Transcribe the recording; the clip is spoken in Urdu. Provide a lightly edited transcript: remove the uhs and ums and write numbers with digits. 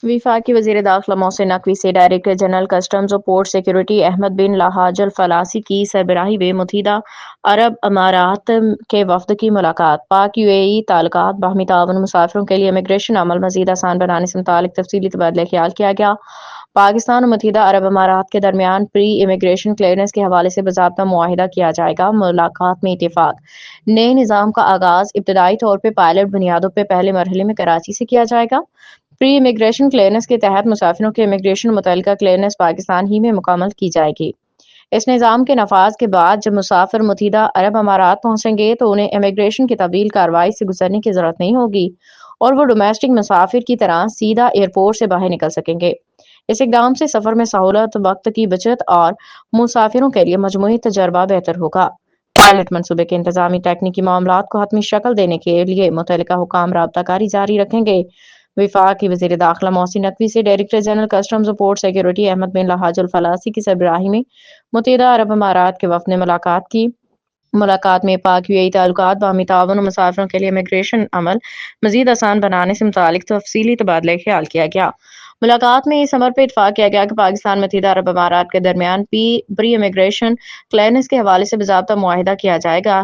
وفاقی وزیر داخلہ محسن نقوی سے ڈائریکٹر جنرل کسٹمز و پورٹ سیکورٹی احمد بن لہاج الفلاسی کی سربراہی میں متحدہ عرب امارات کے وفد کی ملاقات۔ پاک یو اے ای تعلقات باہمی تعاون مسافروں کے لیے امیگریشن عمل مزید آسان بنانے سے متعلق تفصیلی تبادلہ خیال کیا گیا۔ پاکستان اور متحدہ عرب امارات کے درمیان پری امیگریشن کلیئرنس کے حوالے سے باضابطہ معاہدہ کیا جائے گا۔ ملاقات میں اتفاق۔ نئے نظام کا آغاز ابتدائی طور پہ پائلٹ بنیادوں پہ پہلے مرحلے میں کراچی سے کیا جائے گا۔ پری امیگریشن کلیئرنس کے تحت مسافروں کے امیگریشن متعلقہ کلیئرنس پاکستان ہی میں مکمل کی جائے گی۔ اس نظام کے نفاذ کے بعد جب مسافر متحدہ عرب امارات پہنچیں گے تو انہیں امیگریشن کی طویل کارروائی سے گزرنے کی ضرورت نہیں ہوگی اور وہ ڈومیسٹک مسافر کی طرح سیدھا ایئرپورٹ سے باہر نکل سکیں گے۔ اس اقدام سے سفر میں سہولت، وقت کی بچت اور مسافروں کے لیے مجموعی تجربہ بہتر ہوگا۔ پائلٹ منصوبے کے انتظامی تکنیکی معاملات کو حتمی شکل دینے کے لیے متعلقہ حکام رابطہ کاری جاری رکھیں گے۔ وفاق کی وزیر داخلہ محسن نقوی سے ڈائریکٹر جنرل کسٹمز و پورٹ سیکورٹی احمد بن لہاج الفلاسی کی سربراہی میں متحدہ عرب امارات کے وفد نے ملاقات کی۔ ملاقات میں پاک یو اے ای تعلقات باہمی تعاون اور مسافروں کے لیے امیگریشن عمل مزید آسان بنانے سے متعلق تفصیلی تبادلہ خیال کیا گیا۔ ملاقات میں اس امر پر اتفاق کیا گیا کہ پاکستان متحدہ عرب امارات کے درمیان پری امیگریشن کلیئرنس کے حوالے سے باضابطہ معاہدہ کیا جائے گا۔